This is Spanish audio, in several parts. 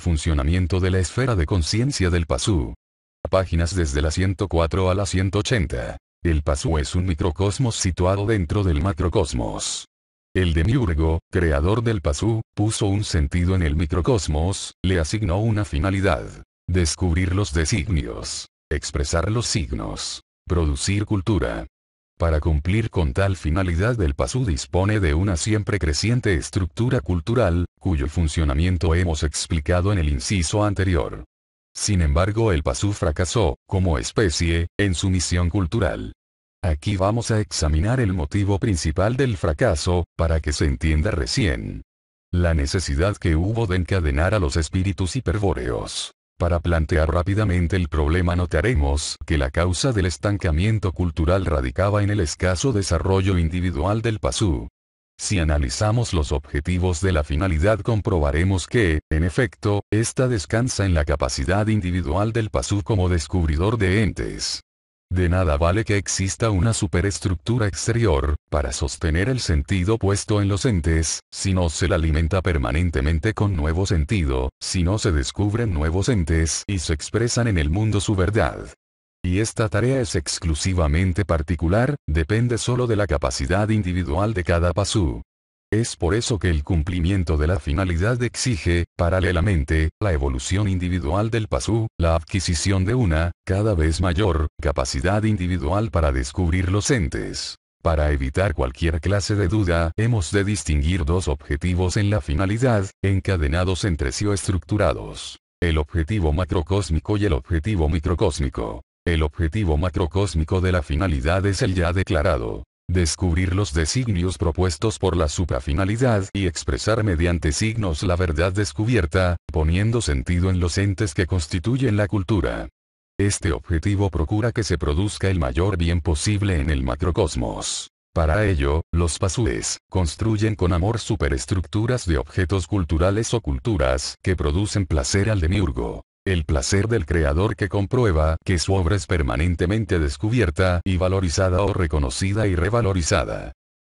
funcionamiento de la esfera de conciencia del Pasú. Páginas desde la 104 a la 180. El Pasú es un microcosmos situado dentro del macrocosmos. El demiurgo, creador del Pasú, puso un sentido en el microcosmos, le asignó una finalidad: descubrir los designios, expresar los signos, producir cultura. Para cumplir con tal finalidad, el Pasú dispone de una siempre creciente estructura cultural, cuyo funcionamiento hemos explicado en el inciso anterior. Sin embargo, el Pasú fracasó, como especie, en su misión cultural. Aquí vamos a examinar el motivo principal del fracaso, para que se entienda recién la necesidad que hubo de encadenar a los espíritus hiperbóreos. Para plantear rápidamente el problema, notaremos que la causa del estancamiento cultural radicaba en el escaso desarrollo individual del Pasú. Si analizamos los objetivos de la finalidad, comprobaremos que, en efecto, ésta descansa en la capacidad individual del Pasú como descubridor de entes. De nada vale que exista una superestructura exterior, para sostener el sentido puesto en los entes, si no se la alimenta permanentemente con nuevo sentido, si no se descubren nuevos entes y se expresan en el mundo su verdad. Y esta tarea es exclusivamente particular, depende solo de la capacidad individual de cada Pasú. Es por eso que el cumplimiento de la finalidad exige, paralelamente, la evolución individual del Pasú, la adquisición de una, cada vez mayor, capacidad individual para descubrir los entes. Para evitar cualquier clase de duda, hemos de distinguir dos objetivos en la finalidad, encadenados entre sí o estructurados: el objetivo macrocósmico y el objetivo microcósmico. El objetivo macrocósmico de la finalidad es el ya declarado: descubrir los designios propuestos por la suprafinalidad y expresar mediante signos la verdad descubierta, poniendo sentido en los entes que constituyen la cultura. Este objetivo procura que se produzca el mayor bien posible en el macrocosmos. Para ello, los pasúes construyen con amor superestructuras de objetos culturales o culturas que producen placer al demiurgo. El placer del creador, que comprueba que su obra es permanentemente descubierta y valorizada, o reconocida y revalorizada.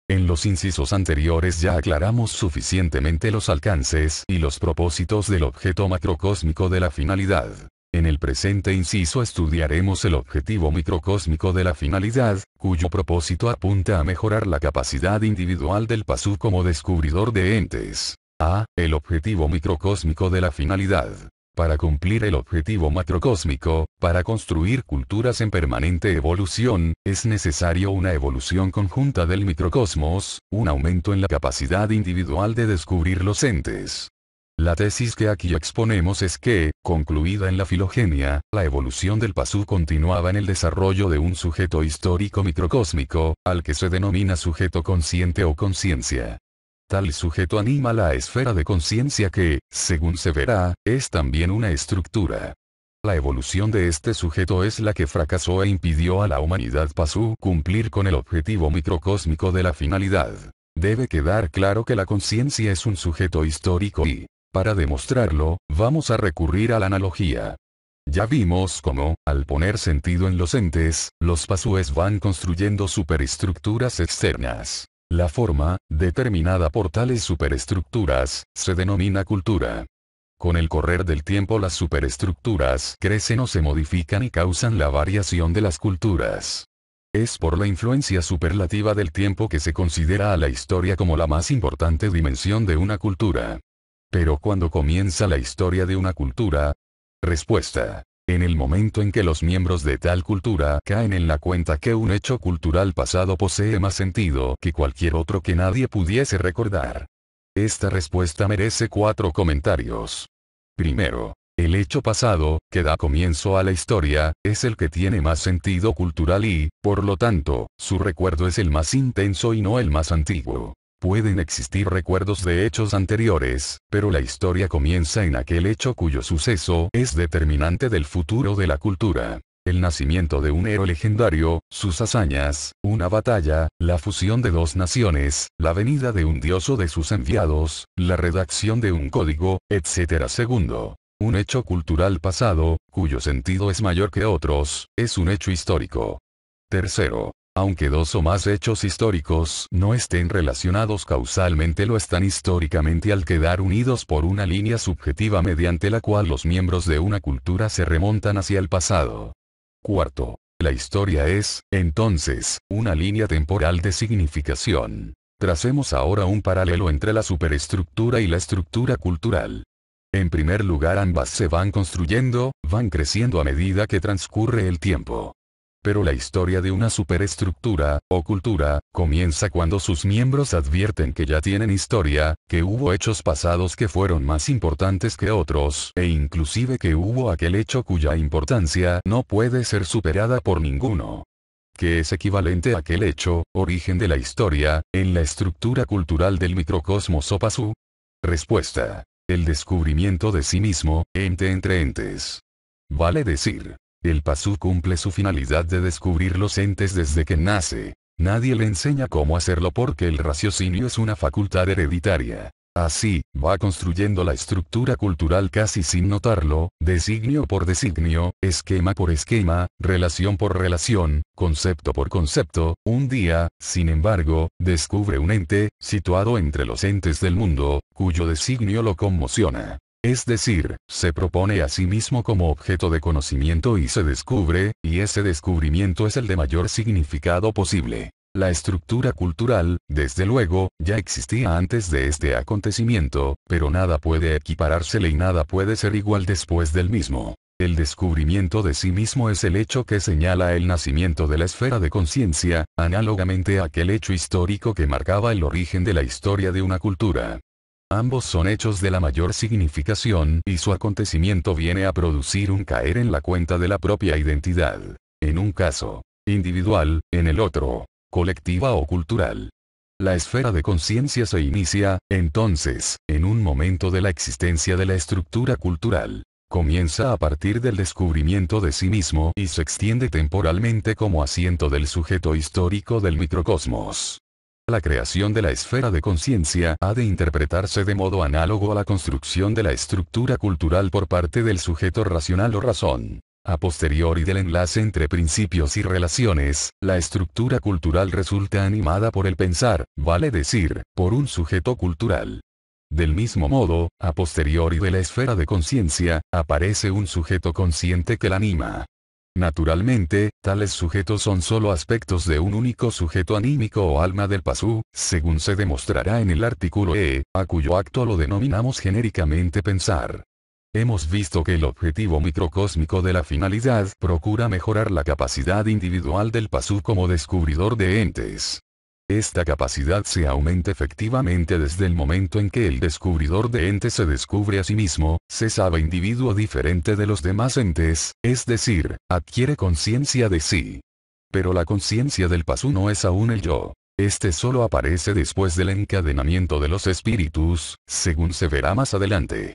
En los incisos anteriores ya aclaramos suficientemente los alcances y los propósitos del objeto macrocósmico de la finalidad. En el presente inciso estudiaremos el objetivo microcósmico de la finalidad, cuyo propósito apunta a mejorar la capacidad individual del Pasú como descubridor de entes. A. El objetivo microcósmico de la finalidad. Para cumplir el objetivo macrocósmico, para construir culturas en permanente evolución, es necesario una evolución conjunta del microcosmos, un aumento en la capacidad individual de descubrir los entes. La tesis que aquí exponemos es que, concluida en la filogenia, la evolución del Pasú continuaba en el desarrollo de un sujeto histórico microcósmico, al que se denomina sujeto consciente o conciencia. Tal sujeto anima la esfera de conciencia que, según se verá, es también una estructura. La evolución de este sujeto es la que fracasó e impidió a la humanidad Pasú cumplir con el objetivo microcósmico de la finalidad. Debe quedar claro que la conciencia es un sujeto histórico y, para demostrarlo, vamos a recurrir a la analogía. Ya vimos cómo, al poner sentido en los entes, los pasúes van construyendo superestructuras externas. La forma, determinada por tales superestructuras, se denomina cultura. Con el correr del tiempo, las superestructuras crecen o se modifican y causan la variación de las culturas. Es por la influencia superlativa del tiempo que se considera a la historia como la más importante dimensión de una cultura. Pero ¿cuándo comienza la historia de una cultura? Respuesta: en el momento en que los miembros de tal cultura caen en la cuenta que un hecho cultural pasado posee más sentido que cualquier otro que nadie pudiese recordar. Esta respuesta merece 4 comentarios. Primero, el hecho pasado, que da comienzo a la historia, es el que tiene más sentido cultural y, por lo tanto, su recuerdo es el más intenso y no el más antiguo. Pueden existir recuerdos de hechos anteriores, pero la historia comienza en aquel hecho cuyo suceso es determinante del futuro de la cultura. El nacimiento de un héroe legendario, sus hazañas, una batalla, la fusión de 2 naciones, la venida de un dios o de sus enviados, la redacción de un código, etc. Segundo, un hecho cultural pasado, cuyo sentido es mayor que otros, es un hecho histórico. Tercero, Aunque dos o más hechos históricos no estén relacionados causalmente, lo están históricamente al quedar unidos por una línea subjetiva mediante la cual los miembros de una cultura se remontan hacia el pasado. Cuarto. La historia es, entonces, una línea temporal de significación. Tracemos ahora un paralelo entre la superestructura y la estructura cultural. En primer lugar, ambas se van construyendo, van creciendo a medida que transcurre el tiempo. Pero la historia de una superestructura, o cultura, comienza cuando sus miembros advierten que ya tienen historia, que hubo hechos pasados que fueron más importantes que otros, e inclusive que hubo aquel hecho cuya importancia no puede ser superada por ninguno. ¿Qué es equivalente a aquel hecho, origen de la historia, en la estructura cultural del microcosmos o Pasú? Respuesta. El descubrimiento de sí mismo, ente entre entes. Vale decir, el Pasú cumple su finalidad de descubrir los entes desde que nace. Nadie le enseña cómo hacerlo porque el raciocinio es una facultad hereditaria. Así, va construyendo la estructura cultural casi sin notarlo, designio por designio, esquema por esquema, relación por relación, concepto por concepto. Un día, sin embargo, descubre un ente, situado entre los entes del mundo, cuyo designio lo conmociona. Es decir, se propone a sí mismo como objeto de conocimiento y se descubre, y ese descubrimiento es el de mayor significado posible. La estructura cultural, desde luego, ya existía antes de este acontecimiento, pero nada puede equiparársele y nada puede ser igual después del mismo. El descubrimiento de sí mismo es el hecho que señala el nacimiento de la esfera de conciencia, análogamente a aquel hecho histórico que marcaba el origen de la historia de una cultura. Ambos son hechos de la mayor significación, y su acontecimiento viene a producir un caer en la cuenta de la propia identidad. En un caso, individual, en el otro, colectiva o cultural. La esfera de conciencia se inicia, entonces, en un momento de la existencia de la estructura cultural. Comienza a partir del descubrimiento de sí mismo y se extiende temporalmente como asiento del sujeto histórico del microcosmos. La creación de la esfera de conciencia ha de interpretarse de modo análogo a la construcción de la estructura cultural por parte del sujeto racional o razón. A posteriori del enlace entre principios y relaciones, la estructura cultural resulta animada por el pensar, vale decir, por un sujeto cultural. Del mismo modo, a posteriori de la esfera de conciencia, aparece un sujeto consciente que la anima. Naturalmente, tales sujetos son solo aspectos de un único sujeto anímico o alma del Pasú, según se demostrará en el artículo E, a cuyo acto lo denominamos genéricamente pensar. Hemos visto que el objetivo microcósmico de la finalidad procura mejorar la capacidad individual del Pasú como descubridor de entes. Esta capacidad se aumenta efectivamente desde el momento en que el descubridor de entes se descubre a sí mismo, se sabe individuo diferente de los demás entes, es decir, adquiere conciencia de sí. Pero la conciencia del Pasú no es aún el yo. Este solo aparece después del encadenamiento de los espíritus, según se verá más adelante.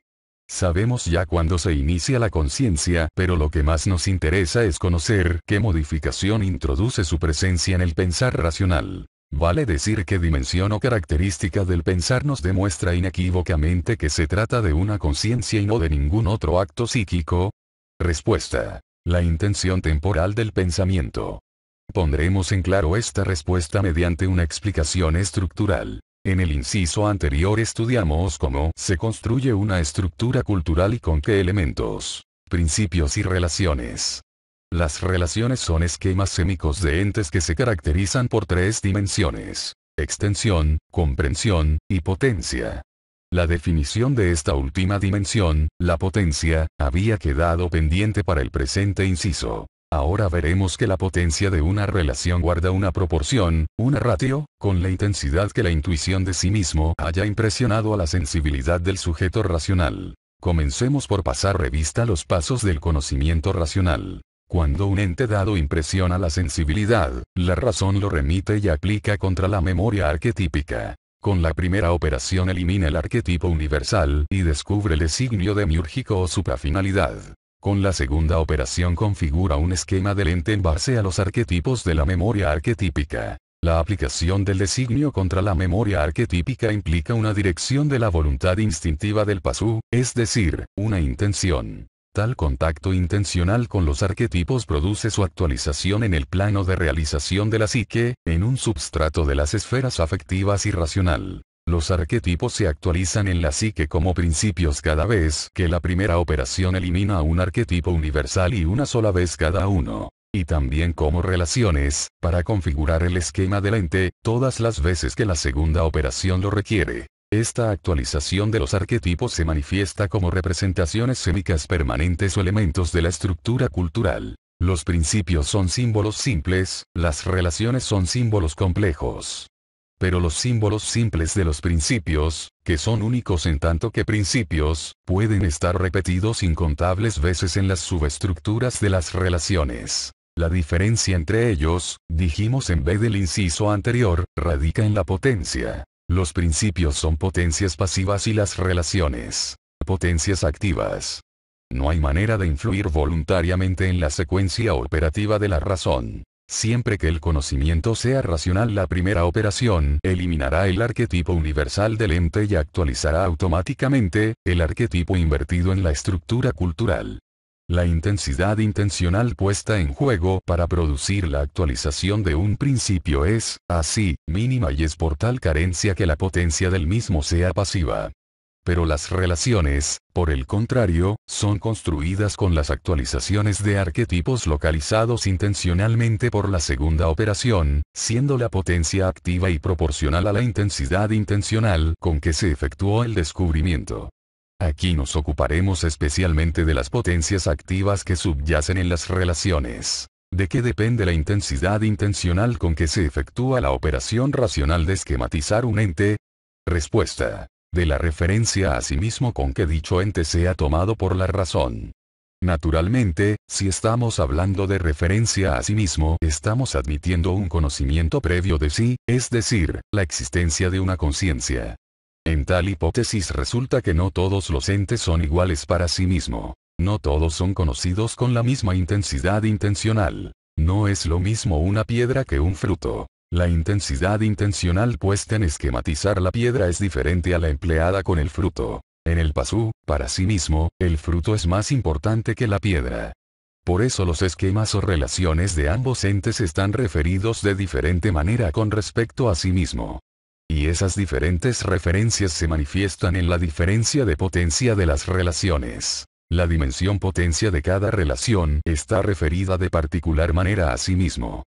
Sabemos ya cuándo se inicia la conciencia, pero lo que más nos interesa es conocer qué modificación introduce su presencia en el pensar racional. Vale decir qué dimensión o característica del pensar nos demuestra inequívocamente que se trata de una conciencia y no de ningún otro acto psíquico. Respuesta. La intención temporal del pensamiento. Pondremos en claro esta respuesta mediante una explicación estructural. En el inciso anterior estudiamos cómo se construye una estructura cultural y con qué elementos, principios y relaciones. Las relaciones son esquemas sémicos de entes que se caracterizan por tres dimensiones: extensión, comprensión, y potencia. La definición de esta última dimensión, la potencia, había quedado pendiente para el presente inciso. Ahora veremos que la potencia de una relación guarda una proporción, una ratio, con la intensidad que la intuición de sí mismo haya impresionado a la sensibilidad del sujeto racional. Comencemos por pasar revista los pasos del conocimiento racional. Cuando un ente dado impresiona la sensibilidad, la razón lo remite y aplica contra la memoria arquetípica. Con la primera operación elimina el arquetipo universal y descubre el designio demiúrgico o suprafinalidad. Con la segunda operación configura un esquema del ente en base a los arquetipos de la memoria arquetípica. La aplicación del designio contra la memoria arquetípica implica una dirección de la voluntad instintiva del Pasú, es decir, una intención. Tal contacto intencional con los arquetipos produce su actualización en el plano de realización de la psique, en un substrato de las esferas afectivas y racional. Los arquetipos se actualizan en la psique como principios cada vez que la primera operación elimina un arquetipo universal y una sola vez cada uno. Y también como relaciones, para configurar el esquema del ente, todas las veces que la segunda operación lo requiere. Esta actualización de los arquetipos se manifiesta como representaciones sémicas permanentes o elementos de la estructura cultural. Los principios son símbolos simples, las relaciones son símbolos complejos. Pero los símbolos simples de los principios, que son únicos en tanto que principios, pueden estar repetidos incontables veces en las subestructuras de las relaciones. La diferencia entre ellos, dijimos en vez del inciso anterior, radica en la potencia. Los principios son potencias pasivas y las relaciones, potencias activas. No hay manera de influir voluntariamente en la secuencia operativa de la razón. Siempre que el conocimiento sea racional, la primera operación eliminará el arquetipo universal del ente y actualizará automáticamente el arquetipo invertido en la estructura cultural. La intensidad intencional puesta en juego para producir la actualización de un principio es, así, mínima y es por tal carencia que la potencia del mismo sea pasiva. Pero las relaciones, por el contrario, son construidas con las actualizaciones de arquetipos localizados intencionalmente por la segunda operación, siendo la potencia activa y proporcional a la intensidad intencional con que se efectuó el descubrimiento. Aquí nos ocuparemos especialmente de las potencias activas que subyacen en las relaciones. ¿De qué depende la intensidad intencional con que se efectúa la operación racional de esquematizar un ente? Respuesta: de la referencia a sí mismo con que dicho ente sea tomado por la razón. Naturalmente, si estamos hablando de referencia a sí mismo, estamos admitiendo un conocimiento previo de sí, es decir, la existencia de una conciencia. En tal hipótesis resulta que no todos los entes son iguales para sí mismo. No todos son conocidos con la misma intensidad intencional. No es lo mismo una piedra que un fruto. La intensidad intencional puesta en esquematizar la piedra es diferente a la empleada con el fruto. En el pasú, para sí mismo, el fruto es más importante que la piedra. Por eso los esquemas o relaciones de ambos entes están referidos de diferente manera con respecto a sí mismo. Y esas diferentes referencias se manifiestan en la diferencia de potencia de las relaciones. La dimensión potencia de cada relación está referida de particular manera a sí mismo.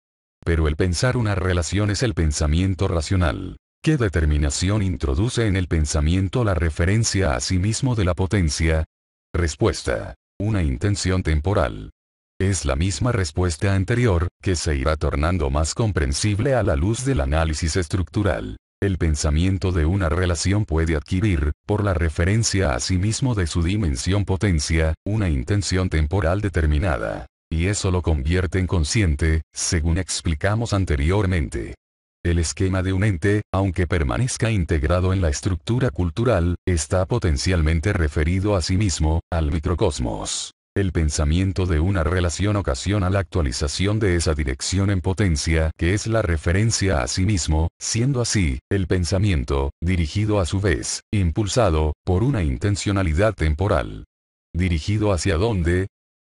Pero el pensar una relación es el pensamiento racional. ¿Qué determinación introduce en el pensamiento la referencia a sí mismo de la potencia? Respuesta: una intención temporal. Es la misma respuesta anterior, que se irá tornando más comprensible a la luz del análisis estructural. El pensamiento de una relación puede adquirir, por la referencia a sí mismo de su dimensión potencia, una intención temporal determinada. Y eso lo convierte en consciente, según explicamos anteriormente. El esquema de un ente, aunque permanezca integrado en la estructura cultural, está potencialmente referido a sí mismo, al microcosmos. El pensamiento de una relación ocasiona la actualización de esa dirección en potencia, que es la referencia a sí mismo, siendo así, el pensamiento, dirigido a su vez, impulsado, por una intencionalidad temporal. ¿Dirigido hacia dónde?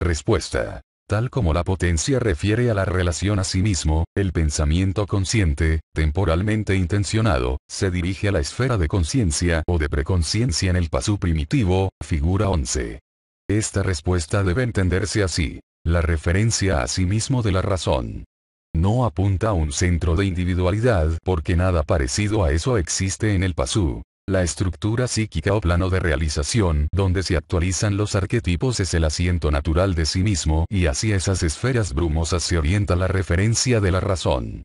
Respuesta: tal como la potencia refiere a la relación a sí mismo, el pensamiento consciente, temporalmente intencionado, se dirige a la esfera de conciencia o de preconsciencia en el pasú primitivo, figura 11. Esta respuesta debe entenderse así: la referencia a sí mismo de la razón no apunta a un centro de individualidad porque nada parecido a eso existe en el pasú. La estructura psíquica o plano de realización donde se actualizan los arquetipos es el asiento natural de sí mismo y hacia esas esferas brumosas se orienta la referencia de la razón,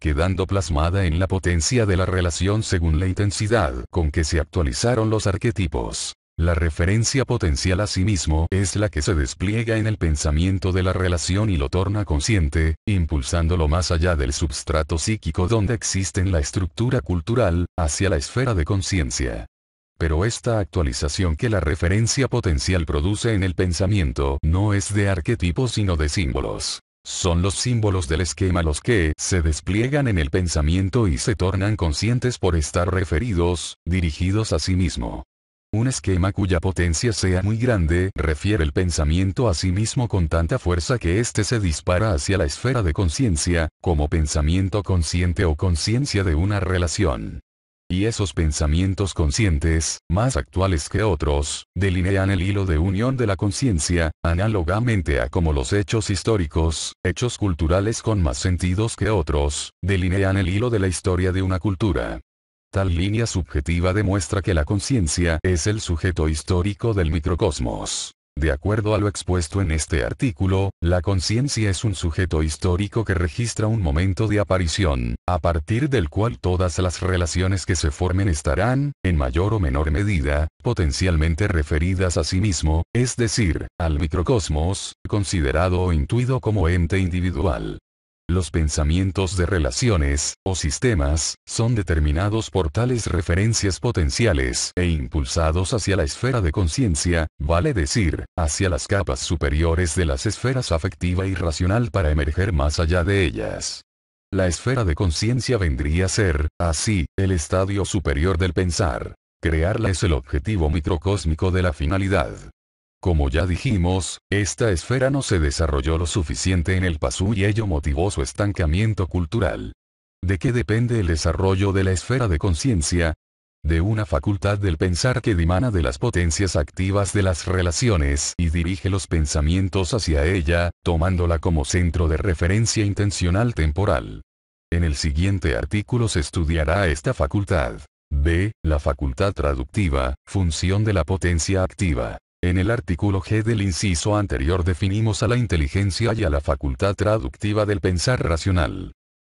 quedando plasmada en la potencia de la relación según la intensidad con que se actualizaron los arquetipos. La referencia potencial a sí mismo es la que se despliega en el pensamiento de la relación y lo torna consciente, impulsándolo más allá del substrato psíquico donde existe en la estructura cultural, hacia la esfera de conciencia. Pero esta actualización que la referencia potencial produce en el pensamiento no es de arquetipos sino de símbolos. Son los símbolos del esquema los que se despliegan en el pensamiento y se tornan conscientes por estar referidos, dirigidos a sí mismo. Un esquema cuya potencia sea muy grande refiere el pensamiento a sí mismo con tanta fuerza que éste se dispara hacia la esfera de conciencia, como pensamiento consciente o conciencia de una relación. Y esos pensamientos conscientes, más actuales que otros, delinean el hilo de unión de la conciencia, análogamente a como los hechos históricos, hechos culturales con más sentidos que otros, delinean el hilo de la historia de una cultura. Tal línea subjetiva demuestra que la conciencia es el sujeto histórico del microcosmos. De acuerdo a lo expuesto en este artículo, la conciencia es un sujeto histórico que registra un momento de aparición, a partir del cual todas las relaciones que se formen estarán, en mayor o menor medida, potencialmente referidas a sí mismo, es decir, al microcosmos, considerado o intuido como ente individual. Los pensamientos de relaciones, o sistemas, son determinados por tales referencias potenciales e impulsados hacia la esfera de conciencia, vale decir, hacia las capas superiores de las esferas afectiva y racional para emerger más allá de ellas. La esfera de conciencia vendría a ser, así, el estadio superior del pensar. Crearla es el objetivo microcósmico de la finalidad. Como ya dijimos, esta esfera no se desarrolló lo suficiente en el pasado y ello motivó su estancamiento cultural. ¿De qué depende el desarrollo de la esfera de conciencia? De una facultad del pensar que dimana de las potencias activas de las relaciones y dirige los pensamientos hacia ella, tomándola como centro de referencia intencional temporal. En el siguiente artículo se estudiará esta facultad. B. La facultad traductiva, función de la potencia activa. En el artículo G del inciso anterior definimos a la inteligencia y a la facultad traductiva del pensar racional.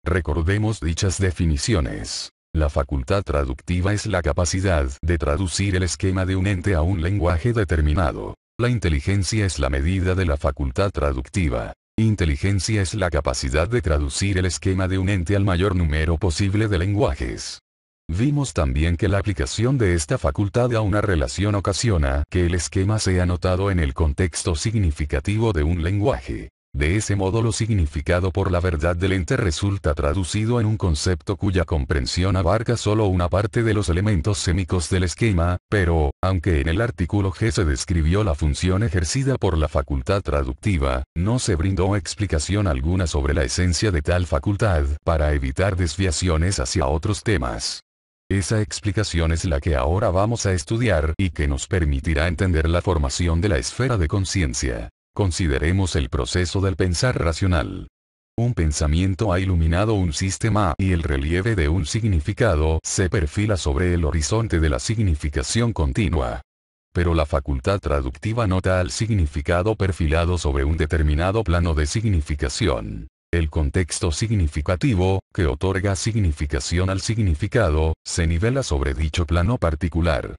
Recordemos dichas definiciones. La facultad traductiva es la capacidad de traducir el esquema de un ente a un lenguaje determinado. La inteligencia es la medida de la facultad traductiva. Inteligencia es la capacidad de traducir el esquema de un ente al mayor número posible de lenguajes. Vimos también que la aplicación de esta facultad a una relación ocasiona que el esquema sea notado en el contexto significativo de un lenguaje. De ese modo lo significado por la verdad del ente resulta traducido en un concepto cuya comprensión abarca solo una parte de los elementos sémicos del esquema, pero, aunque en el artículo G se describió la función ejercida por la facultad traductiva, no se brindó explicación alguna sobre la esencia de tal facultad para evitar desviaciones hacia otros temas. Esa explicación es la que ahora vamos a estudiar y que nos permitirá entender la formación de la esfera de conciencia. Consideremos el proceso del pensar racional. Un pensamiento ha iluminado un sistema y el relieve de un significado se perfila sobre el horizonte de la significación continua. Pero la facultad traductiva nota al significado perfilado sobre un determinado plano de significación. El contexto significativo, que otorga significación al significado, se nivela sobre dicho plano particular.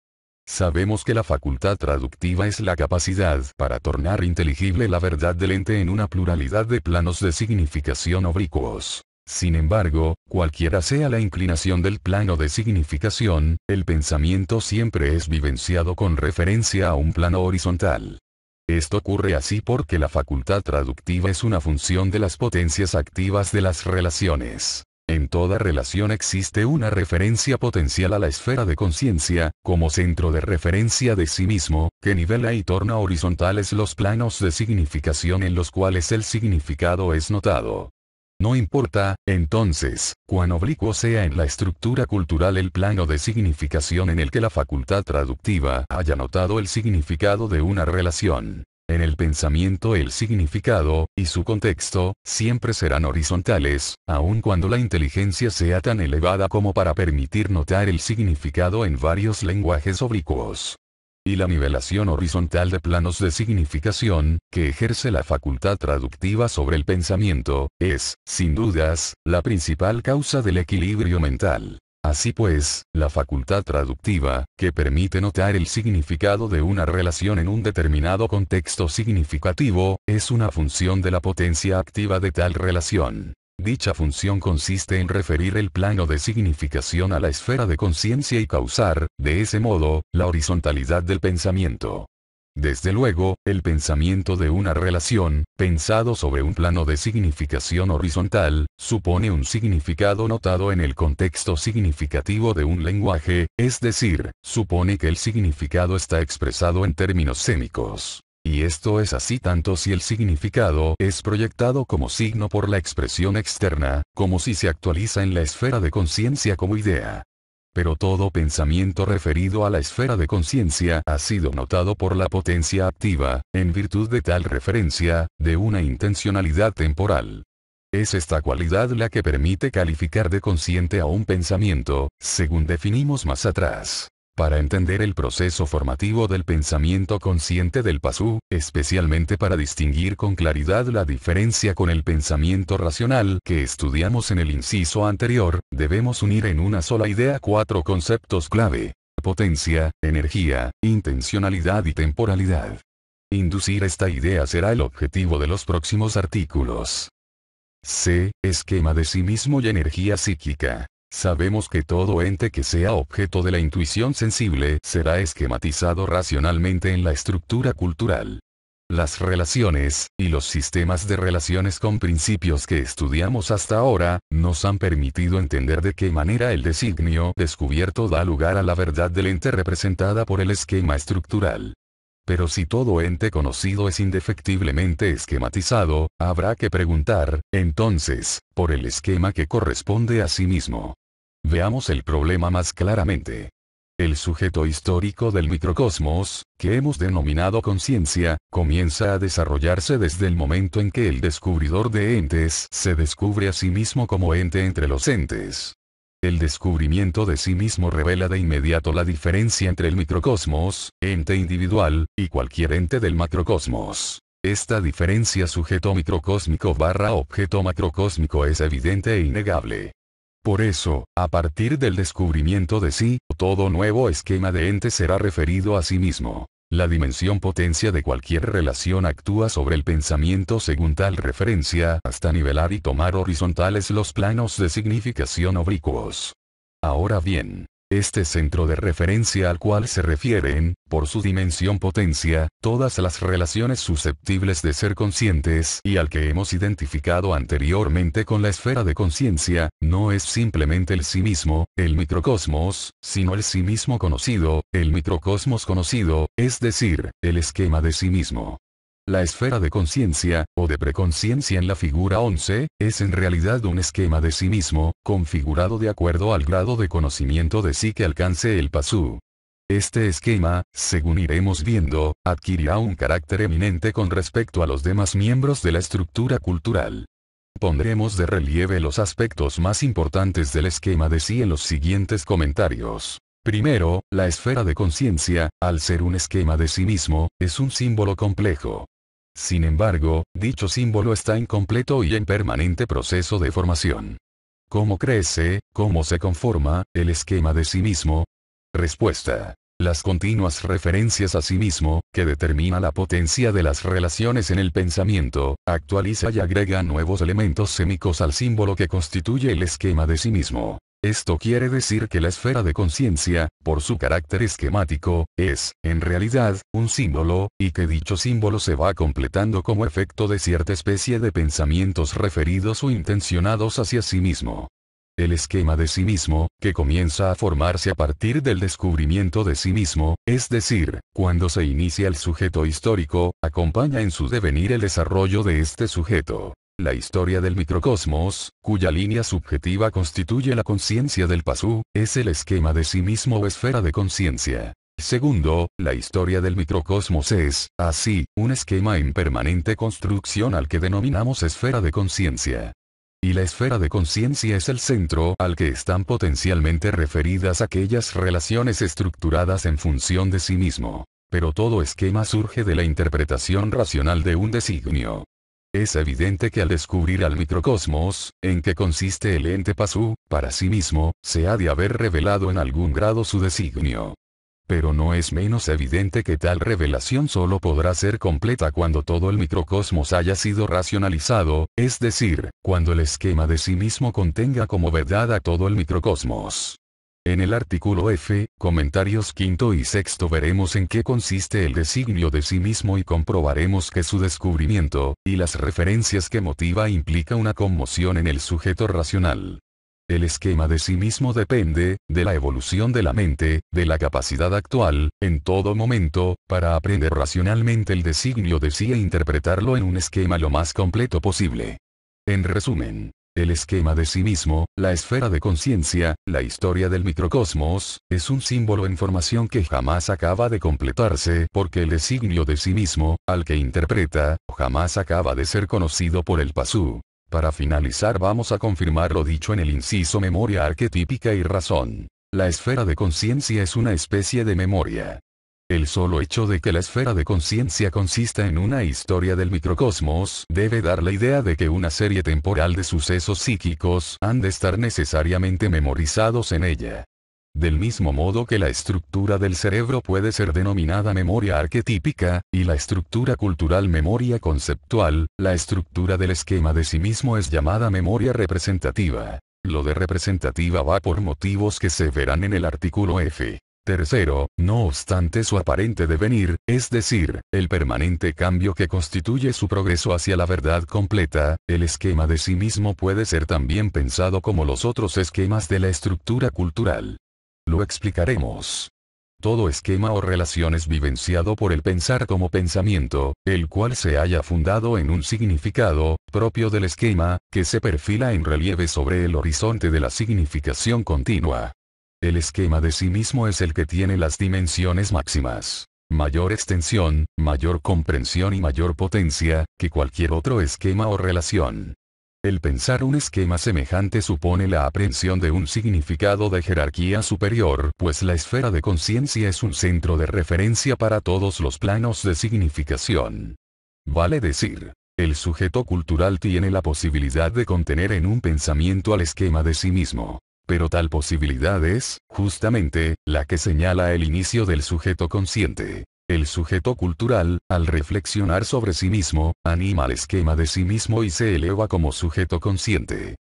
Sabemos que la facultad traductiva es la capacidad para tornar inteligible la verdad del ente en una pluralidad de planos de significación oblicuos. Sin embargo, cualquiera sea la inclinación del plano de significación, el pensamiento siempre es vivenciado con referencia a un plano horizontal. Esto ocurre así porque la facultad traductiva es una función de las potencias activas de las relaciones. En toda relación existe una referencia potencial a la esfera de conciencia, como centro de referencia de sí mismo, que nivela y torna horizontales los planos de significación en los cuales el significado es notado. No importa, entonces, cuán oblicuo sea en la estructura cultural el plano de significación en el que la facultad traductiva haya notado el significado de una relación. En el pensamiento el significado, y su contexto, siempre serán horizontales, aun cuando la inteligencia sea tan elevada como para permitir notar el significado en varios lenguajes oblicuos. Y la nivelación horizontal de planos de significación, que ejerce la facultad traductiva sobre el pensamiento, es, sin dudas, la principal causa del equilibrio mental. Así pues, la facultad traductiva, que permite notar el significado de una relación en un determinado contexto significativo, es una función de la potencia activa de tal relación. Dicha función consiste en referir el plano de significación a la esfera de conciencia y causar, de ese modo, la horizontalidad del pensamiento. Desde luego, el pensamiento de una relación, pensado sobre un plano de significación horizontal, supone un significado notado en el contexto significativo de un lenguaje, es decir, supone que el significado está expresado en términos sémicos. Y esto es así tanto si el significado es proyectado como signo por la expresión externa, como si se actualiza en la esfera de conciencia como idea. Pero todo pensamiento referido a la esfera de conciencia ha sido notado por la potencia activa, en virtud de tal referencia, de una intencionalidad temporal. Es esta cualidad la que permite calificar de consciente a un pensamiento, según definimos más atrás. Para entender el proceso formativo del pensamiento consciente del pasú, especialmente para distinguir con claridad la diferencia con el pensamiento racional que estudiamos en el inciso anterior, debemos unir en una sola idea 4 conceptos clave: potencia, energía, intencionalidad y temporalidad. Inducir esta idea será el objetivo de los próximos artículos. C. Esquema de sí mismo y energía psíquica. Sabemos que todo ente que sea objeto de la intuición sensible será esquematizado racionalmente en la estructura cultural. Las relaciones, y los sistemas de relaciones con principios que estudiamos hasta ahora, nos han permitido entender de qué manera el designio descubierto da lugar a la verdad del ente representada por el esquema estructural. Pero si todo ente conocido es indefectiblemente esquematizado, habrá que preguntar, entonces, por el esquema que corresponde a sí mismo. Veamos el problema más claramente. El sujeto histórico del microcosmos, que hemos denominado conciencia, comienza a desarrollarse desde el momento en que el descubridor de entes se descubre a sí mismo como ente entre los entes. El descubrimiento de sí mismo revela de inmediato la diferencia entre el microcosmos, ente individual, y cualquier ente del macrocosmos. Esta diferencia sujeto microcósmico / objeto macrocósmico es evidente e innegable. Por eso, a partir del descubrimiento de sí, todo nuevo esquema de ente será referido a sí mismo. La dimensión potencia de cualquier relación actúa sobre el pensamiento según tal referencia, hasta nivelar y tomar horizontales los planos de significación oblicuos. Ahora bien, este centro de referencia al cual se refieren, por su dimensión potencia, todas las relaciones susceptibles de ser conscientes y al que hemos identificado anteriormente con la esfera de conciencia, no es simplemente el sí mismo, el microcosmos, sino el sí mismo conocido, el microcosmos conocido, es decir, el esquema de sí mismo. La esfera de conciencia, o de preconciencia en la figura 11, es en realidad un esquema de sí mismo, configurado de acuerdo al grado de conocimiento de sí que alcance el pasú. Este esquema, según iremos viendo, adquirirá un carácter eminente con respecto a los demás miembros de la estructura cultural. Pondremos de relieve los aspectos más importantes del esquema de sí en los siguientes comentarios. Primero, la esfera de conciencia, al ser un esquema de sí mismo, es un símbolo complejo. Sin embargo, dicho símbolo está incompleto y en permanente proceso de formación. ¿Cómo crece, cómo se conforma, el esquema de sí mismo? Respuesta. Las continuas referencias a sí mismo, que determina la potencia de las relaciones en el pensamiento, actualiza y agrega nuevos elementos sémicos al símbolo que constituye el esquema de sí mismo. Esto quiere decir que la esfera de conciencia, por su carácter esquemático, es, en realidad, un símbolo, y que dicho símbolo se va completando como efecto de cierta especie de pensamientos referidos o intencionados hacia sí mismo. El esquema de sí mismo, que comienza a formarse a partir del descubrimiento de sí mismo, es decir, cuando se inicia el sujeto histórico, acompaña en su devenir el desarrollo de este sujeto. La historia del microcosmos, cuya línea subjetiva constituye la conciencia del pasú, es el esquema de sí mismo o esfera de conciencia. Segundo, la historia del microcosmos es, así, un esquema en permanente construcción al que denominamos esfera de conciencia. Y la esfera de conciencia es el centro al que están potencialmente referidas aquellas relaciones estructuradas en función de sí mismo. Pero todo esquema surge de la interpretación racional de un designio. Es evidente que al descubrir al microcosmos, en que consiste el ente pasú, para sí mismo, se ha de haber revelado en algún grado su designio. Pero no es menos evidente que tal revelación solo podrá ser completa cuando todo el microcosmos haya sido racionalizado, es decir, cuando el esquema de sí mismo contenga como verdad a todo el microcosmos. En el artículo F, comentarios quinto y sexto veremos en qué consiste el designio de sí mismo y comprobaremos que su descubrimiento, y las referencias que motiva implica una conmoción en el sujeto racional. El esquema de sí mismo depende, de la evolución de la mente, de la capacidad actual, en todo momento, para aprender racionalmente el designio de sí e interpretarlo en un esquema lo más completo posible. En resumen, el esquema de sí mismo, la esfera de conciencia, la historia del microcosmos, es un símbolo en formación que jamás acaba de completarse porque el designio de sí mismo, al que interpreta, jamás acaba de ser conocido por el Pasú. Para finalizar vamos a confirmar lo dicho en el inciso memoria arquetípica y razón. La esfera de conciencia es una especie de memoria. El solo hecho de que la esfera de conciencia consista en una historia del microcosmos debe dar la idea de que una serie temporal de sucesos psíquicos han de estar necesariamente memorizados en ella. Del mismo modo que la estructura del cerebro puede ser denominada memoria arquetípica, y la estructura cultural memoria conceptual, la estructura del esquema de sí mismo es llamada memoria representativa. Lo de representativa va por motivos que se verán en el artículo F. Tercero, no obstante su aparente devenir, es decir, el permanente cambio que constituye su progreso hacia la verdad completa, el esquema de sí mismo puede ser también pensado como los otros esquemas de la estructura cultural. Lo explicaremos. Todo esquema o relación es vivenciado por el pensar como pensamiento, el cual se halla fundado en un significado, propio del esquema, que se perfila en relieve sobre el horizonte de la significación continua. El esquema de sí mismo es el que tiene las dimensiones máximas, mayor extensión, mayor comprensión y mayor potencia, que cualquier otro esquema o relación. El pensar un esquema semejante supone la aprehensión de un significado de jerarquía superior, pues la esfera de conciencia es un centro de referencia para todos los planos de significación. Vale decir, el sujeto cultural tiene la posibilidad de contener en un pensamiento al esquema de sí mismo. Pero tal posibilidad es, justamente, la que señala el inicio del sujeto consciente. El sujeto cultural, al reflexionar sobre sí mismo, anima al esquema de sí mismo y se eleva como sujeto consciente.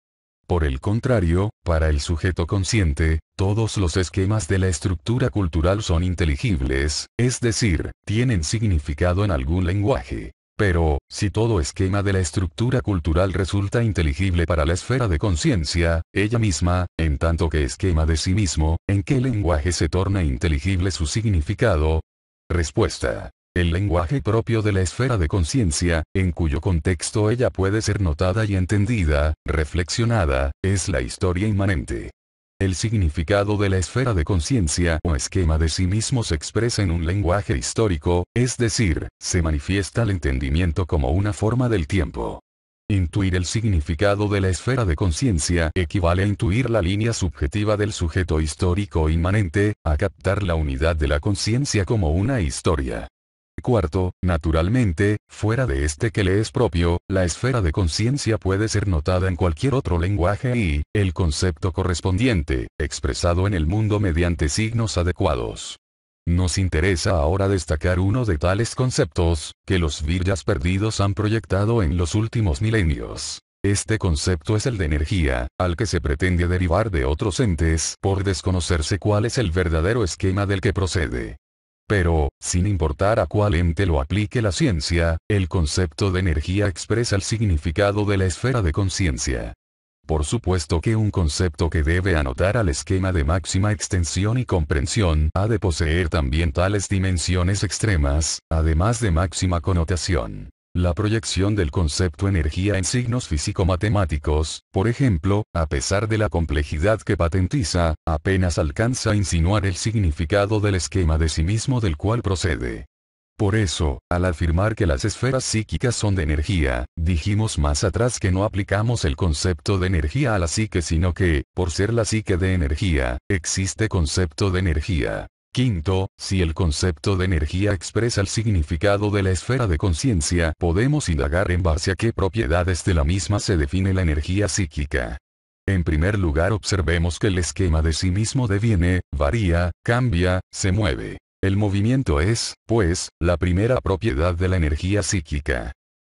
Por el contrario, para el sujeto consciente, todos los esquemas de la estructura cultural son inteligibles, es decir, tienen significado en algún lenguaje. Pero, si todo esquema de la estructura cultural resulta inteligible para la esfera de conciencia, ella misma, en tanto que esquema de sí mismo, ¿en qué lenguaje se torna inteligible su significado? Respuesta. El lenguaje propio de la esfera de conciencia, en cuyo contexto ella puede ser notada y entendida, reflexionada, es la historia inmanente. El significado de la esfera de conciencia o esquema de sí mismo se expresa en un lenguaje histórico, es decir, se manifiesta el entendimiento como una forma del tiempo. Intuir el significado de la esfera de conciencia equivale a intuir la línea subjetiva del sujeto histórico inmanente, a captar la unidad de la conciencia como una historia. Cuarto, naturalmente, fuera de este que le es propio, la esfera de conciencia puede ser notada en cualquier otro lenguaje y, el concepto correspondiente, expresado en el mundo mediante signos adecuados. Nos interesa ahora destacar uno de tales conceptos, que los viryas perdidos han proyectado en los últimos milenios. Este concepto es el de energía, al que se pretende derivar de otros entes por desconocerse cuál es el verdadero esquema del que procede. Pero, sin importar a cuál ente lo aplique la ciencia, el concepto de energía expresa el significado de la esfera de conciencia. Por supuesto que un concepto que debe anotar al esquema de máxima extensión y comprensión ha de poseer también tales dimensiones extremas, además de máxima connotación. La proyección del concepto energía en signos físico-matemáticos, por ejemplo, a pesar de la complejidad que patentiza, apenas alcanza a insinuar el significado del esquema de sí mismo del cual procede. Por eso, al afirmar que las esferas psíquicas son de energía, dijimos más atrás que no aplicamos el concepto de energía a la psique sino que, por ser la psique de energía, existe concepto de energía. Quinto, si el concepto de energía expresa el significado de la esfera de conciencia, podemos indagar en base a qué propiedades de la misma se define la energía psíquica. En primer lugar observemos que el esquema de sí mismo deviene, varía, cambia, se mueve. El movimiento es, pues, la primera propiedad de la energía psíquica.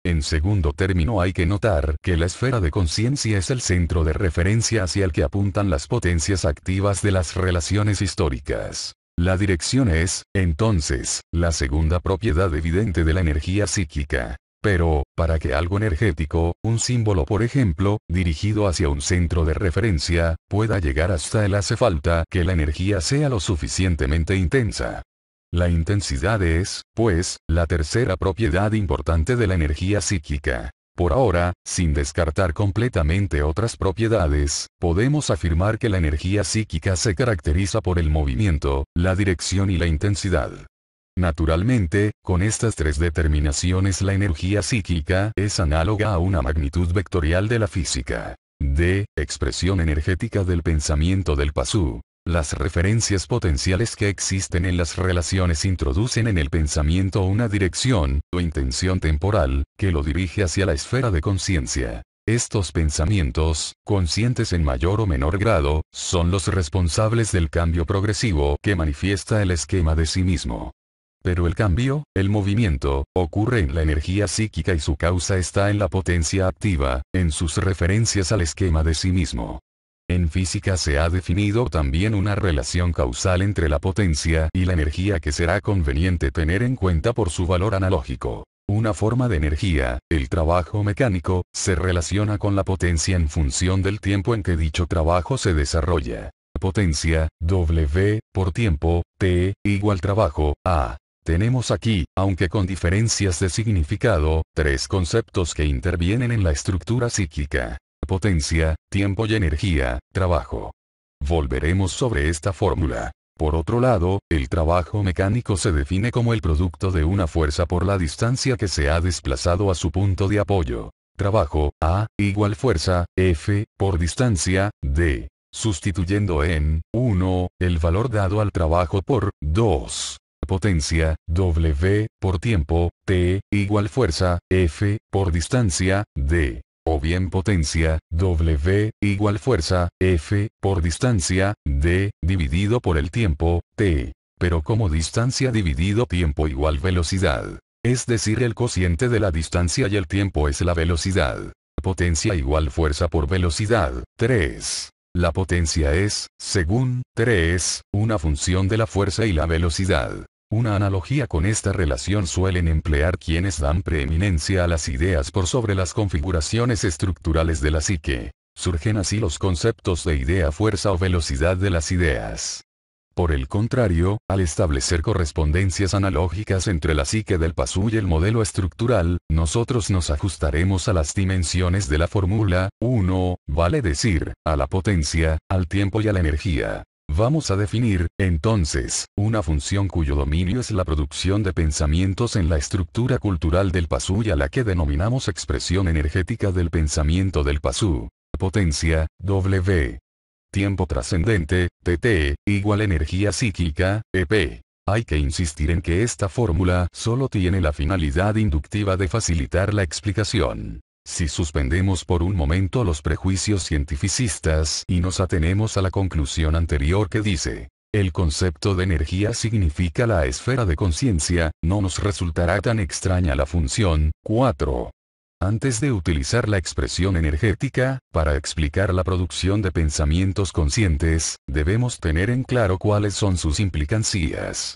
En segundo término hay que notar que la esfera de conciencia es el centro de referencia hacia el que apuntan las potencias activas de las relaciones históricas. La dirección es, entonces, la segunda propiedad evidente de la energía psíquica. Pero, para que algo energético, un símbolo por ejemplo, dirigido hacia un centro de referencia, pueda llegar hasta él hace falta que la energía sea lo suficientemente intensa. La intensidad es, pues, la tercera propiedad importante de la energía psíquica. Por ahora, sin descartar completamente otras propiedades, podemos afirmar que la energía psíquica se caracteriza por el movimiento, la dirección y la intensidad. Naturalmente, con estas tres determinaciones la energía psíquica es análoga a una magnitud vectorial de la física. D. Expresión energética del pensamiento del Pasú. Las referencias potenciales que existen en las relaciones introducen en el pensamiento una dirección, o intención temporal, que lo dirige hacia la esfera de conciencia. Estos pensamientos, conscientes en mayor o menor grado, son los responsables del cambio progresivo que manifiesta el esquema de sí mismo. Pero el cambio, el movimiento, ocurre en la energía psíquica y su causa está en la potencia activa, en sus referencias al esquema de sí mismo. En física se ha definido también una relación causal entre la potencia y la energía que será conveniente tener en cuenta por su valor analógico. Una forma de energía, el trabajo mecánico, se relaciona con la potencia en función del tiempo en que dicho trabajo se desarrolla. Potencia, W, por tiempo, T, igual trabajo, A. Tenemos aquí, aunque con diferencias de significado, tres conceptos que intervienen en la estructura psíquica: potencia, tiempo y energía, trabajo. Volveremos sobre esta fórmula. Por otro lado, el trabajo mecánico se define como el producto de una fuerza por la distancia que se ha desplazado a su punto de apoyo. Trabajo, A, igual fuerza, F, por distancia, D. Sustituyendo en 1, el valor dado al trabajo por 2. Potencia, W, por tiempo, T, igual fuerza, F, por distancia, D. O bien potencia, W, igual fuerza, F, por distancia, D, dividido por el tiempo, T. Pero como distancia dividido tiempo igual velocidad. Es decir, el cociente de la distancia y el tiempo es la velocidad. Potencia igual fuerza por velocidad, 3. La potencia es, según 3, una función de la fuerza y la velocidad. Una analogía con esta relación suelen emplear quienes dan preeminencia a las ideas por sobre las configuraciones estructurales de la psique. Surgen así los conceptos de idea, fuerza o velocidad de las ideas. Por el contrario, al establecer correspondencias analógicas entre la psique del Pasú y el modelo estructural, nosotros nos ajustaremos a las dimensiones de la fórmula, 1, vale decir, a la potencia, al tiempo y a la energía. Vamos a definir, entonces, una función cuyo dominio es la producción de pensamientos en la estructura cultural del Pasú y a la que denominamos expresión energética del pensamiento del Pasú. Potencia, W. Tiempo trascendente, TT, igual energía psíquica, EP. Hay que insistir en que esta fórmula solo tiene la finalidad inductiva de facilitar la explicación. Si suspendemos por un momento los prejuicios cientificistas y nos atenemos a la conclusión anterior que dice, el concepto de energía significa la esfera de conciencia, no nos resultará tan extraña la función. 4. Antes de utilizar la expresión energética, para explicar la producción de pensamientos conscientes, debemos tener en claro cuáles son sus implicancias.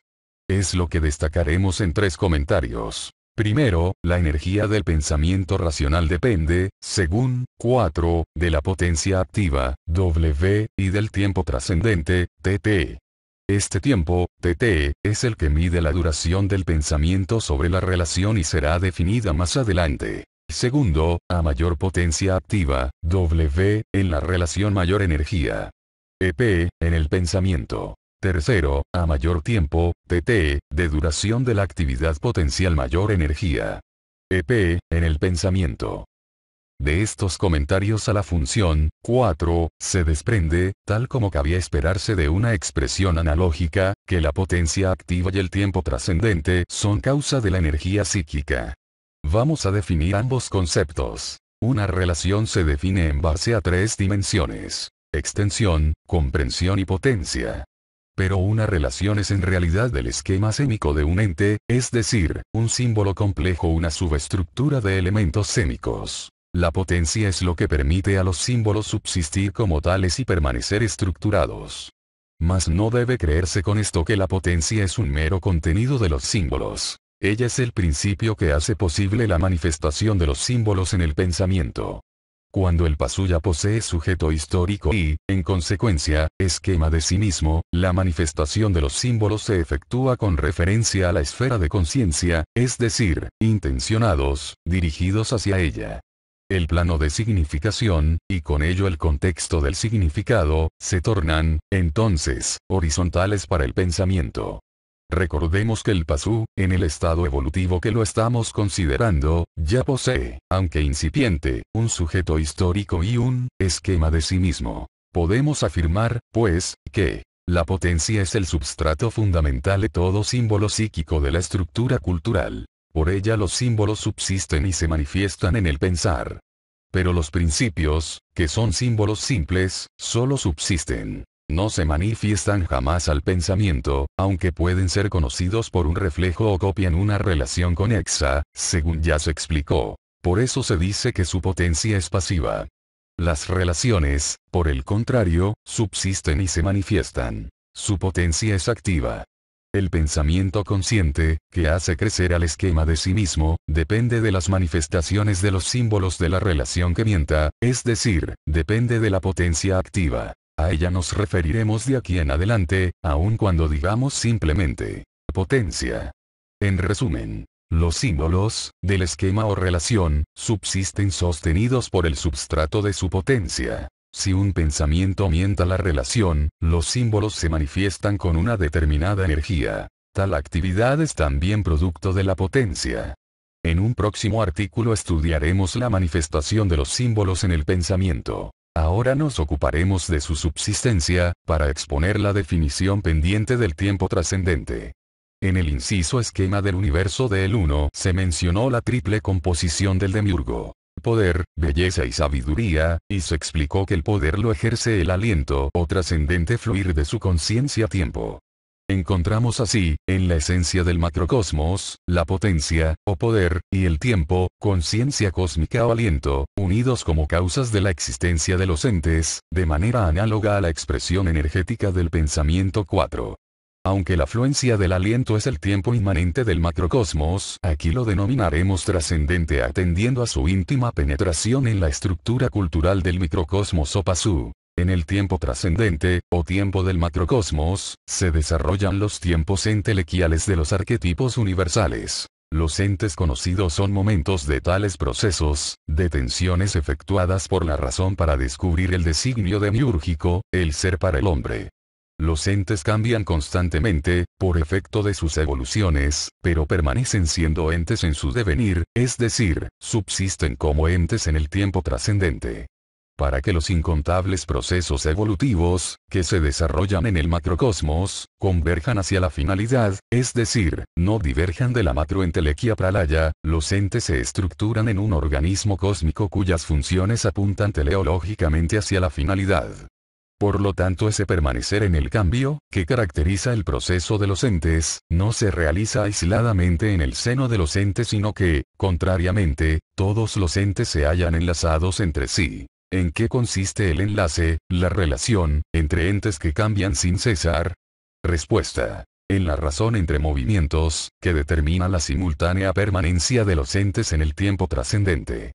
Es lo que destacaremos en tres comentarios. Primero, la energía del pensamiento racional depende, según 4, de la potencia activa, W, y del tiempo trascendente, TT. Este tiempo, TT, es el que mide la duración del pensamiento sobre la relación y será definida más adelante. Segundo, a mayor potencia activa, W, en la relación mayor energía. EP, en el pensamiento. Tercero, a mayor tiempo, TT, de duración de la actividad potencial mayor energía. EP, en el pensamiento. De estos comentarios a la función 4, se desprende, tal como cabía esperarse de una expresión analógica, que la potencia activa y el tiempo trascendente son causa de la energía psíquica. Vamos a definir ambos conceptos. Una relación se define en base a tres dimensiones: extensión, comprensión y potencia. Pero una relación es en realidad el esquema sémico de un ente, es decir, un símbolo complejo, una subestructura de elementos sémicos. La potencia es lo que permite a los símbolos subsistir como tales y permanecer estructurados. Mas no debe creerse con esto que la potencia es un mero contenido de los símbolos. Ella es el principio que hace posible la manifestación de los símbolos en el pensamiento. Cuando el Pasu ya posee sujeto histórico y, en consecuencia, esquema de sí mismo, la manifestación de los símbolos se efectúa con referencia a la esfera de conciencia, es decir, intencionados, dirigidos hacia ella. El plano de significación, y con ello el contexto del significado, se tornan, entonces, horizontales para el pensamiento. Recordemos que el Pasu, en el estado evolutivo que lo estamos considerando, ya posee, aunque incipiente, un sujeto histórico y un esquema de sí mismo. Podemos afirmar, pues, que la potencia es el substrato fundamental de todo símbolo psíquico de la estructura cultural. Por ella los símbolos subsisten y se manifiestan en el pensar. Pero los principios, que son símbolos simples, solo subsisten. No se manifiestan jamás al pensamiento, aunque pueden ser conocidos por un reflejo o copia en una relación conexa, según ya se explicó. Por eso se dice que su potencia es pasiva. Las relaciones, por el contrario, subsisten y se manifiestan. Su potencia es activa. El pensamiento consciente, que hace crecer al esquema de sí mismo, depende de las manifestaciones de los símbolos de la relación que mienta, es decir, depende de la potencia activa. A ella nos referiremos de aquí en adelante, aun cuando digamos simplemente potencia. En resumen, los símbolos, del esquema o relación, subsisten sostenidos por el substrato de su potencia. Si un pensamiento mienta la relación, los símbolos se manifiestan con una determinada energía. Tal actividad es también producto de la potencia. En un próximo artículo estudiaremos la manifestación de los símbolos en el pensamiento. Ahora nos ocuparemos de su subsistencia, para exponer la definición pendiente del tiempo trascendente. En el inciso esquema del universo del 1 se mencionó la triple composición del demiurgo: poder, belleza y sabiduría, y se explicó que el poder lo ejerce el aliento o trascendente fluir de su conciencia-tiempo. Encontramos así, en la esencia del macrocosmos, la potencia, o poder, y el tiempo, conciencia cósmica o aliento, unidos como causas de la existencia de los entes, de manera análoga a la expresión energética del pensamiento 4. Aunque la fluencia del aliento es el tiempo inmanente del macrocosmos, aquí lo denominaremos trascendente atendiendo a su íntima penetración en la estructura cultural del microcosmos o Pasu. En el tiempo trascendente, o tiempo del macrocosmos, se desarrollan los tiempos entelequiales de los arquetipos universales. Los entes conocidos son momentos de tales procesos, detenciones efectuadas por la razón para descubrir el designio demiúrgico, el ser para el hombre. Los entes cambian constantemente, por efecto de sus evoluciones, pero permanecen siendo entes en su devenir, es decir, subsisten como entes en el tiempo trascendente. Para que los incontables procesos evolutivos, que se desarrollan en el macrocosmos, converjan hacia la finalidad, es decir, no diverjan de la macroentelequia pralaya, los entes se estructuran en un organismo cósmico cuyas funciones apuntan teleológicamente hacia la finalidad. Por lo tanto, ese permanecer en el cambio, que caracteriza el proceso de los entes, no se realiza aisladamente en el seno de los entes, sino que, contrariamente, todos los entes se hallan enlazados entre sí. ¿En qué consiste el enlace, la relación, entre entes que cambian sin cesar? Respuesta: en la razón entre movimientos, que determina la simultánea permanencia de los entes en el tiempo trascendente.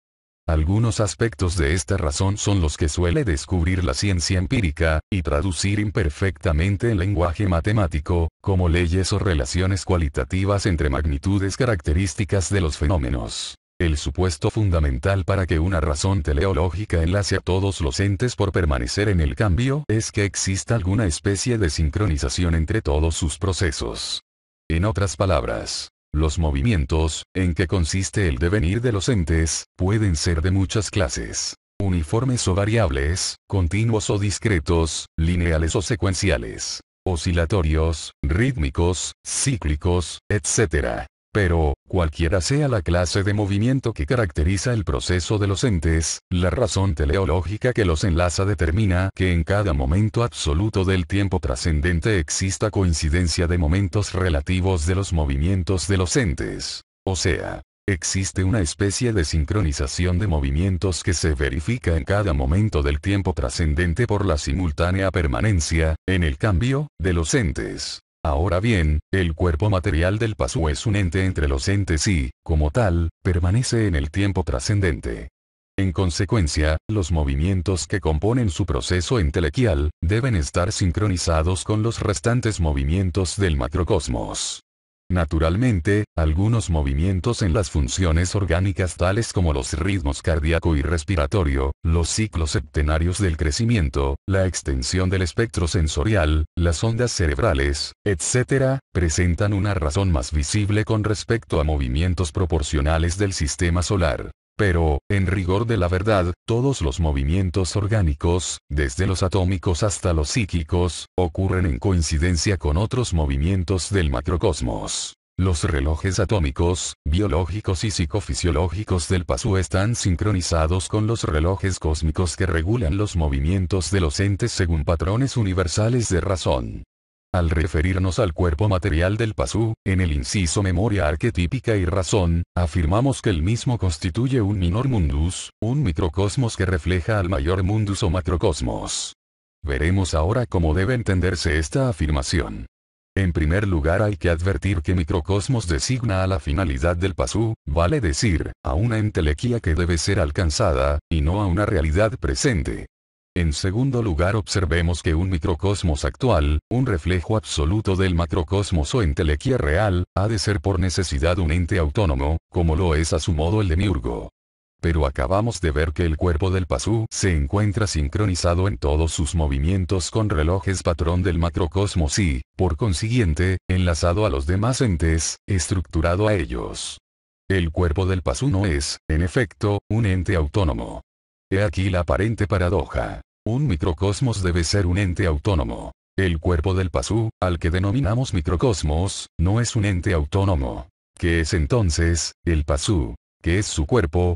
Algunos aspectos de esta razón son los que suele descubrir la ciencia empírica, y traducir imperfectamente en lenguaje matemático, como leyes o relaciones cualitativas entre magnitudes características de los fenómenos. El supuesto fundamental para que una razón teleológica enlace a todos los entes por permanecer en el cambio es que exista alguna especie de sincronización entre todos sus procesos. En otras palabras, los movimientos, en que consiste el devenir de los entes, pueden ser de muchas clases: uniformes o variables, continuos o discretos, lineales o secuenciales, oscilatorios, rítmicos, cíclicos, etc. Pero, cualquiera sea la clase de movimiento que caracteriza el proceso de los entes, la razón teleológica que los enlaza determina que en cada momento absoluto del tiempo trascendente exista coincidencia de momentos relativos de los movimientos de los entes. O sea, existe una especie de sincronización de movimientos que se verifica en cada momento del tiempo trascendente por la simultánea permanencia, en el cambio, de los entes. Ahora bien, el cuerpo material del Pasu es un ente entre los entes y, como tal, permanece en el tiempo trascendente. En consecuencia, los movimientos que componen su proceso entelequial, deben estar sincronizados con los restantes movimientos del macrocosmos. Naturalmente, algunos movimientos en las funciones orgánicas tales como los ritmos cardíaco y respiratorio, los ciclos septenarios del crecimiento, la extensión del espectro sensorial, las ondas cerebrales, etc., presentan una razón más visible con respecto a movimientos proporcionales del sistema solar. Pero, en rigor de la verdad, todos los movimientos orgánicos, desde los atómicos hasta los psíquicos, ocurren en coincidencia con otros movimientos del macrocosmos. Los relojes atómicos, biológicos y psicofisiológicos del Pasu están sincronizados con los relojes cósmicos que regulan los movimientos de los entes según patrones universales de razón. Al referirnos al cuerpo material del Pasu, en el inciso memoria arquetípica y razón, afirmamos que el mismo constituye un minor mundus, un microcosmos que refleja al mayor mundus o macrocosmos. Veremos ahora cómo debe entenderse esta afirmación. En primer lugar hay que advertir que microcosmos designa a la finalidad del Pasu, vale decir, a una entelequia que debe ser alcanzada, y no a una realidad presente. En segundo lugar observemos que un microcosmos actual, un reflejo absoluto del macrocosmos o entelequia real, ha de ser por necesidad un ente autónomo, como lo es a su modo el demiurgo. Pero acabamos de ver que el cuerpo del Pasu se encuentra sincronizado en todos sus movimientos con relojes patrón del macrocosmos y, por consiguiente, enlazado a los demás entes, estructurado a ellos. El cuerpo del Pasu no es, en efecto, un ente autónomo. He aquí la aparente paradoja. Un microcosmos debe ser un ente autónomo. El cuerpo del Pasu, al que denominamos microcosmos, no es un ente autónomo. ¿Qué es entonces, el Pasu? ¿Qué es su cuerpo?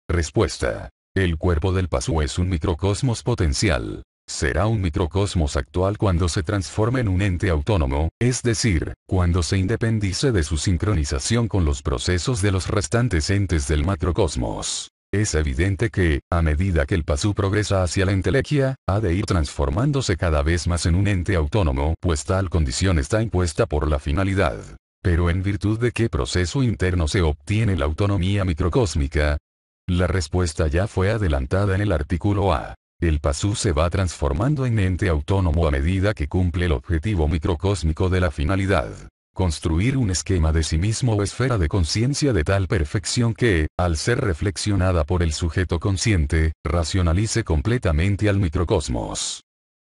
Respuesta. El cuerpo del Pasu es un microcosmos potencial. Será un microcosmos actual cuando se transforme en un ente autónomo, es decir, cuando se independice de su sincronización con los procesos de los restantes entes del macrocosmos. Es evidente que, a medida que el Pasu progresa hacia la entelequia, ha de ir transformándose cada vez más en un ente autónomo, pues tal condición está impuesta por la finalidad. Pero ¿en virtud de qué proceso interno se obtiene la autonomía microcósmica? La respuesta ya fue adelantada en el artículo A. El Pasu se va transformando en ente autónomo a medida que cumple el objetivo microcósmico de la finalidad. Construir un esquema de sí mismo o esfera de conciencia de tal perfección que, al ser reflexionada por el sujeto consciente, racionalice completamente al microcosmos.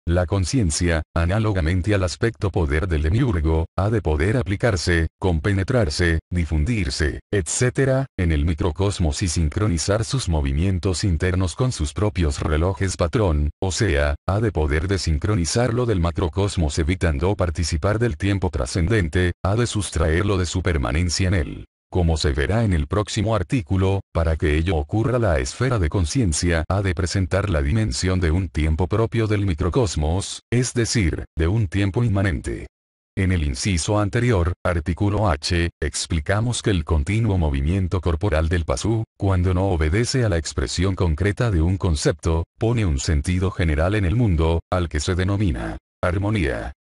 La conciencia, análogamente al aspecto poder del demiurgo, ha de poder aplicarse, compenetrarse, difundirse, etc., en el microcosmos y sincronizar sus movimientos internos con sus propios relojes patrón, o sea, ha de poder desincronizarlo del macrocosmos evitando participar del tiempo trascendente, ha de sustraerlo de su permanencia en él. Como se verá en el próximo artículo, para que ello ocurra la esfera de conciencia ha de presentar la dimensión de un tiempo propio del microcosmos, es decir, de un tiempo inmanente. En el inciso anterior, artículo H, explicamos que el continuo movimiento corporal del Pasu, cuando no obedece a la expresión concreta de un concepto, pone un sentido general en el mundo, al que se denomina armonía.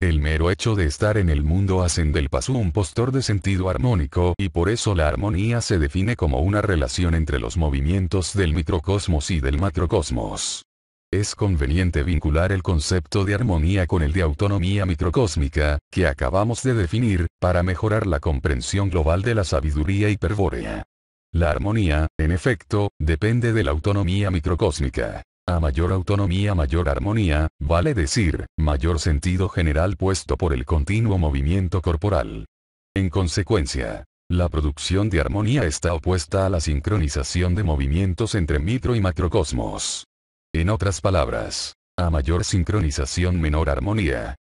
El mero hecho de estar en el mundo hacen del Pasu un postor de sentido armónico y por eso la armonía se define como una relación entre los movimientos del microcosmos y del macrocosmos. Es conveniente vincular el concepto de armonía con el de autonomía microcósmica, que acabamos de definir, para mejorar la comprensión global de la sabiduría hiperbórea. La armonía, en efecto, depende de la autonomía microcósmica. A mayor autonomía mayor armonía, vale decir, mayor sentido general puesto por el continuo movimiento corporal. En consecuencia, la producción de armonía está opuesta a la sincronización de movimientos entre micro y macrocosmos. En otras palabras, a mayor sincronización menor armonía.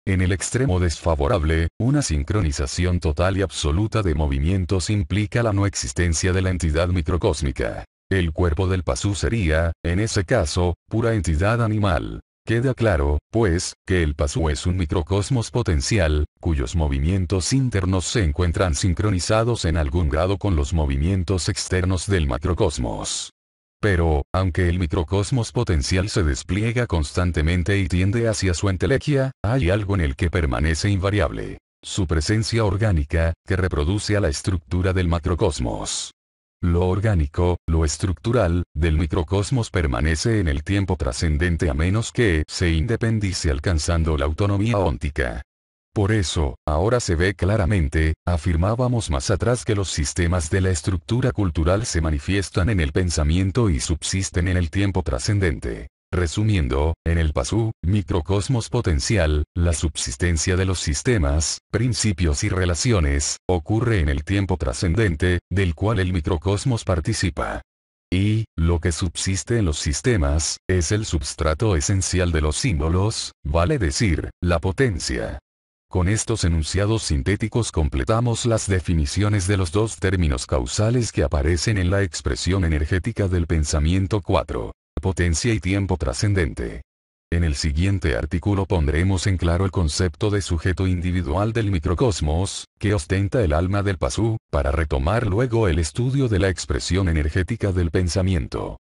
En el extremo desfavorable, una sincronización total y absoluta de movimientos implica la no existencia de la entidad microcósmica. El cuerpo del Pasú sería, en ese caso, pura entidad animal. Queda claro, pues, que el Pasú es un microcosmos potencial, cuyos movimientos internos se encuentran sincronizados en algún grado con los movimientos externos del macrocosmos. Pero, aunque el microcosmos potencial se despliega constantemente y tiende hacia su entelequia, hay algo en el que permanece invariable. Su presencia orgánica, que reproduce a la estructura del macrocosmos. Lo orgánico, lo estructural, del microcosmos permanece en el tiempo trascendente a menos que se independice alcanzando la autonomía óntica. Por eso, ahora se ve claramente, afirmábamos más atrás que los sistemas de la estructura cultural se manifiestan en el pensamiento y subsisten en el tiempo trascendente. Resumiendo, en el Pasú, microcosmos potencial, la subsistencia de los sistemas, principios y relaciones, ocurre en el tiempo trascendente, del cual el microcosmos participa. Y, lo que subsiste en los sistemas, es el substrato esencial de los símbolos, vale decir, la potencia. Con estos enunciados sintéticos completamos las definiciones de los dos términos causales que aparecen en la expresión energética del pensamiento 4, potencia y tiempo trascendente. En el siguiente artículo pondremos en claro el concepto de sujeto individual del microcosmos, que ostenta el alma del Pasú, para retomar luego el estudio de la expresión energética del pensamiento.